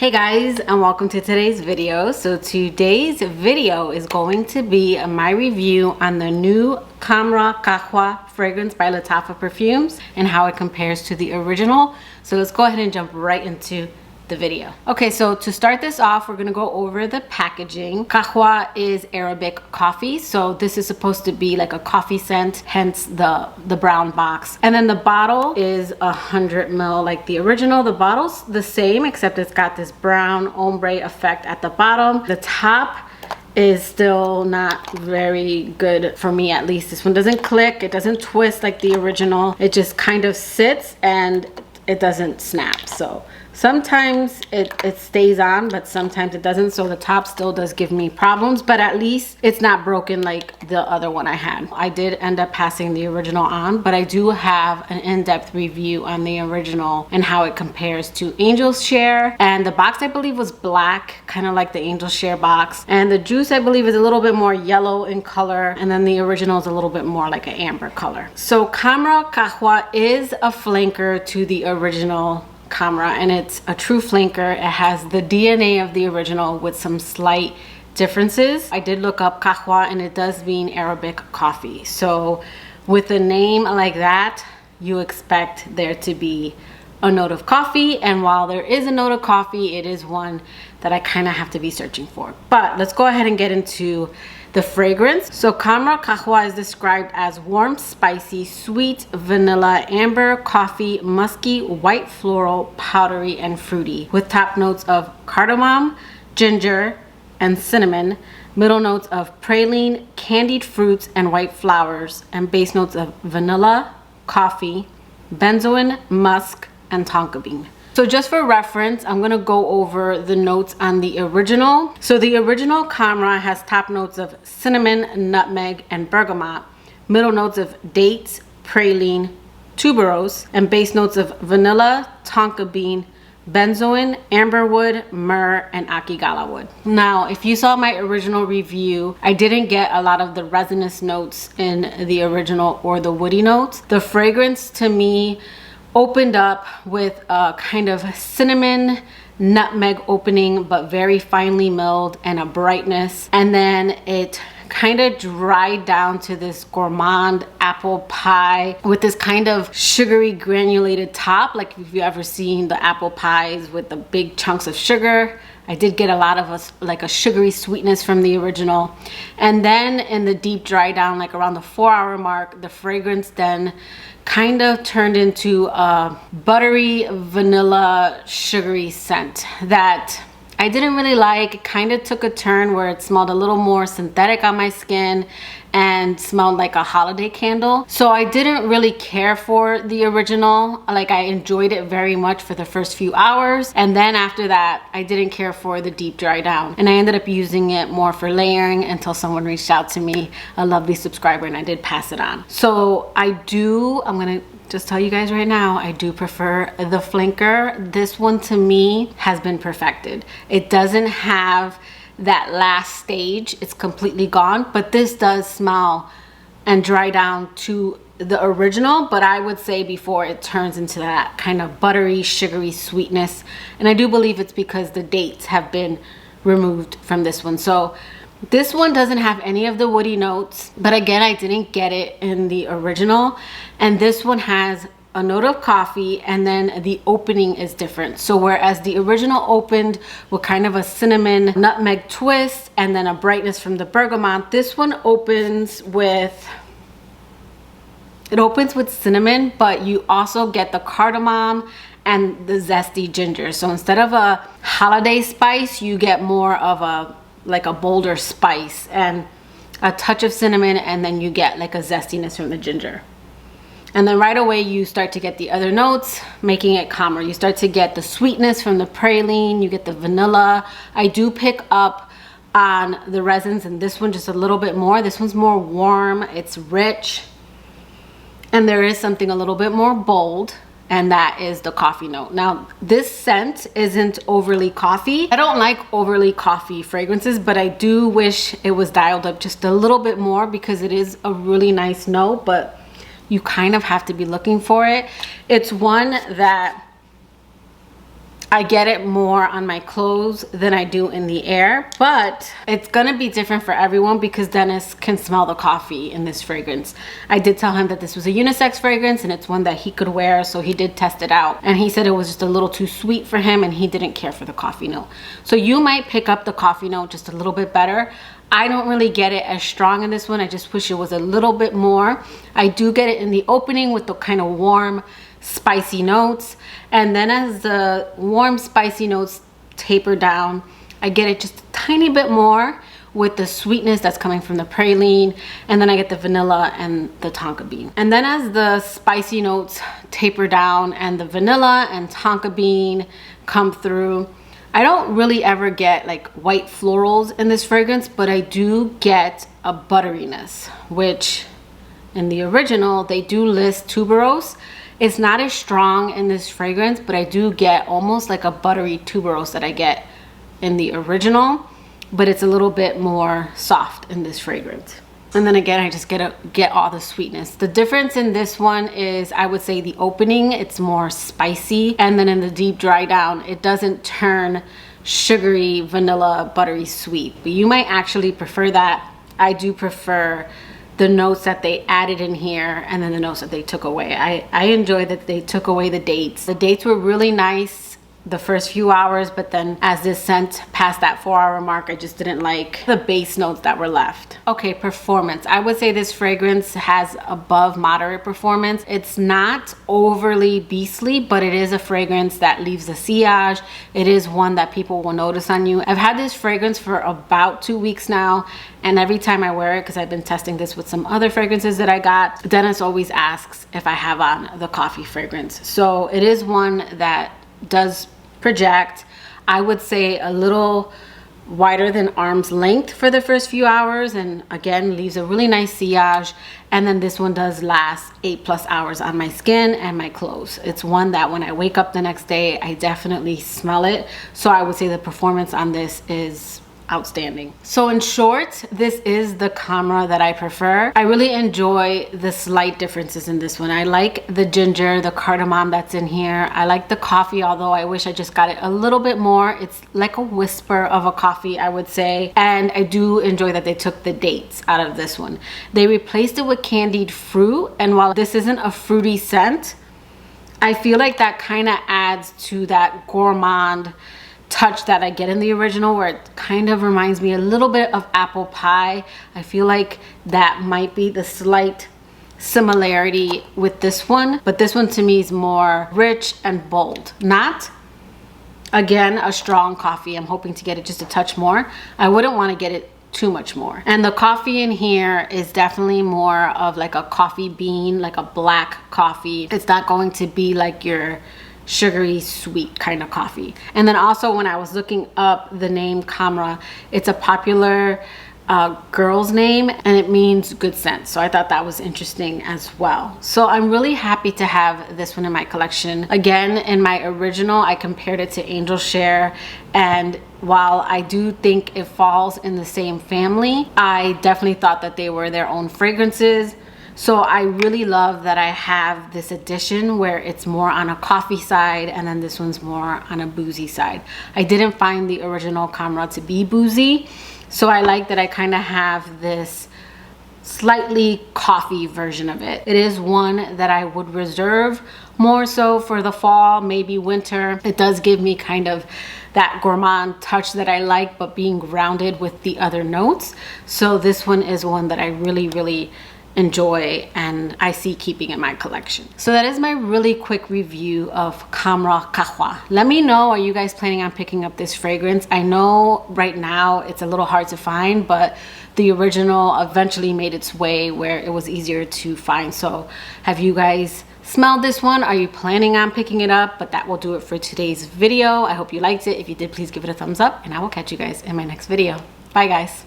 Hey guys, and welcome to today's video. So today's video is going to be my review on the new Khamrah Qahwa fragrance by Lattafa Perfumes and how it compares to the original. So let's go ahead and jump right into the video. Okay, so to start this off, we're gonna go over the packaging. Qahwa is Arabic coffee, so this is supposed to be like a coffee scent, hence the brown box. And then the bottle is 100 ml like the original. The bottle's the same, except it's got this brown ombre effect at the bottom. The top is still not very good for me, at least. This one doesn't click, it doesn't twist like the original. It just kind of sits and it doesn't snap. So sometimes it stays on, but sometimes it doesn't. So the top still does give me problems, but at least it's not broken like the other one I had. I did end up passing the original on, but I do have an in-depth review on the original and how it compares to Angel's Share. And the box I believe was black, kind of like the Angel's Share box. And the juice I believe is a little bit more yellow in color. And then the original is a little bit more like an amber color. So Khamrah Qahwa is a flanker to the original Khamrah, and it's a true flanker. It has the DNA of the original with some slight differences. I did look up Qahwa and it does mean Arabic coffee. So with a name like that, you expect there to be a note of coffee, and while there is a note of coffee, it is one that I kind of have to be searching for. But let's go ahead and get into the fragrance. So Khamrah Qahwa is described as warm, spicy, sweet, vanilla, amber, coffee, musky, white floral, powdery, and fruity, with top notes of cardamom, ginger, and cinnamon, middle notes of praline, candied fruits, and white flowers, and base notes of vanilla, coffee, benzoin, musk, and tonka bean. So just for reference, I'm gonna go over the notes on the original. So the original Khamrah has top notes of cinnamon, nutmeg, and bergamot, middle notes of dates, praline, tuberose, and base notes of vanilla, tonka bean, benzoin, amberwood, myrrh, and akigala wood. Now, if you saw my original review, I didn't get a lot of the resinous notes in the original or the woody notes. The fragrance to me opened up with a kind of cinnamon nutmeg opening, but very finely milled, and a brightness, and then it kind of dried down to this gourmand apple pie with this kind of sugary granulated top, like if you've ever seen the apple pies with the big chunks of sugar. I did get a lot of like a sugary sweetness from the original. And then in the deep dry down, like around the 4-hour mark, the fragrance then kind of turned into a buttery vanilla sugary scent that I didn't really like. It kind of took a turn where it smelled a little more synthetic on my skin and smelled like a holiday candle. So I didn't really care for the original. Like, I enjoyed it very much for the first few hours, and then after that I didn't care for the deep dry down, and I ended up using it more for layering until someone reached out to me, a lovely subscriber, and I did pass it on. So I'm gonna just tell you guys right now, I do prefer the flanker. This one to me has been perfected. It doesn't have that last stage, it's completely gone, but this does smell and dry down to the original, but I would say before it turns into that kind of buttery sugary sweetness. And I do believe it's because the dates have been removed from this one. So this one doesn't have any of the woody notes, but again, I didn't get it in the original. And this one has a note of coffee, and then the opening is different. So whereas the original opened with kind of a cinnamon nutmeg twist and then a brightness from the bergamot, this one opens with cinnamon, but you also get the cardamom and the zesty ginger. So instead of a holiday spice, you get more of a bolder spice and a touch of cinnamon, and then you get like a zestiness from the ginger. And then right away you start to get the other notes, making it calmer. You start to get the sweetness from the praline, you get the vanilla. I do pick up on the resins in this one just a little bit more. This one's more warm, it's rich, and there is something a little bit more bold, and that is the coffee note. Now, this scent isn't overly coffee. I don't like overly coffee fragrances, but I do wish it was dialed up just a little bit more because it is a really nice note, but you kind of have to be looking for it. It's one that I get it more on my clothes than I do in the air, but it's gonna be different for everyone because Dennis can smell the coffee in this fragrance. I did tell him that this was a unisex fragrance and it's one that he could wear, so he did test it out. And he said it was just a little too sweet for him and he didn't care for the coffee note. So you might pick up the coffee note just a little bit better. I don't really get it as strong in this one. I just wish it was a little bit more. I do get it in the opening with the kind of warm, spicy notes, and then as the warm spicy notes taper down, I get it just a tiny bit more with the sweetness that's coming from the praline, and then I get the vanilla and the tonka bean. And then as the spicy notes taper down and the vanilla and tonka bean come through, I don't really ever get like white florals in this fragrance, but I do get a butteriness, which in the original they do list tuberose. It's not as strong in this fragrance, but I do get almost like a buttery tuberose that I get in the original, but it's a little bit more soft in this fragrance. And then again, I just get all the sweetness. The difference in this one is, I would say the opening, it's more spicy, and then in the deep dry down, it doesn't turn sugary, vanilla, buttery sweet. But you might actually prefer that. I do prefer the notes that they added in here and then the notes that they took away. I enjoy that they took away the dates. The dates were really nice the first few hours, but then as this scent passed that 4-hour mark, I just didn't like the base notes that were left. Okay, performance. I would say this fragrance has above moderate performance. It's not overly beastly, but it is a fragrance that leaves a sillage. It is one that people will notice on you. I've had this fragrance for about 2 weeks now, and every time I wear it, because I've been testing this with some other fragrances that I got, Dennis always asks if I have on the coffee fragrance. So it is one that does project. I would say a little wider than arm's length for the first few hours, and again leaves a really nice sillage. And then this one does last 8+ hours on my skin and my clothes. It's one that when I wake up the next day, I definitely smell it. So I would say the performance on this is outstanding. So in short, this is the Khamrah that I prefer. I really enjoy the slight differences in this one. I like the ginger, the cardamom that's in here. I like the coffee, although I wish I just got it a little bit more. It's like a whisper of a coffee, I would say. And I do enjoy that they took the dates out of this one. They replaced it with candied fruit, and while this isn't a fruity scent, I feel like that kind of adds to that gourmand touch that I get in the original, where it kind of reminds me a little bit of apple pie. I feel like that might be the slight similarity with this one, but this one to me is more rich and bold. Not, again, a strong coffee. I'm hoping to get it just a touch more. I wouldn't want to get it too much more. And the coffee in here is definitely more of like a coffee bean, like a black coffee. It's not going to be like your sugary sweet kind of coffee. And then also when I was looking up the name Khamrah, it's a popular girl's name and it means good scent. So I thought that was interesting as well. So I'm really happy to have this one in my collection. Again, in my original, I compared it to Angel Share, and while I do think it falls in the same family, I definitely thought that they were their own fragrances. So I really love that I have this edition where it's more on a coffee side and then this one's more on a boozy side. I didn't find the original Khamrah to be boozy, so I like that I kind of have this slightly coffee version of it. It is one that I would reserve more so for the fall, maybe winter. It does give me kind of that gourmand touch that I like, but being grounded with the other notes. So this one is one that I really enjoy and I see keeping in my collection. So that is my really quick review of Khamrah Qahwa. Let me know, are you guys planning on picking up this fragrance? I know right now it's a little hard to find, but the original eventually made its way where it was easier to find. So have you guys smelled this one? Are you planning on picking it up? But that will do it for today's video. I hope you liked it. If you did, please give it a thumbs up and I will catch you guys in my next video. Bye guys.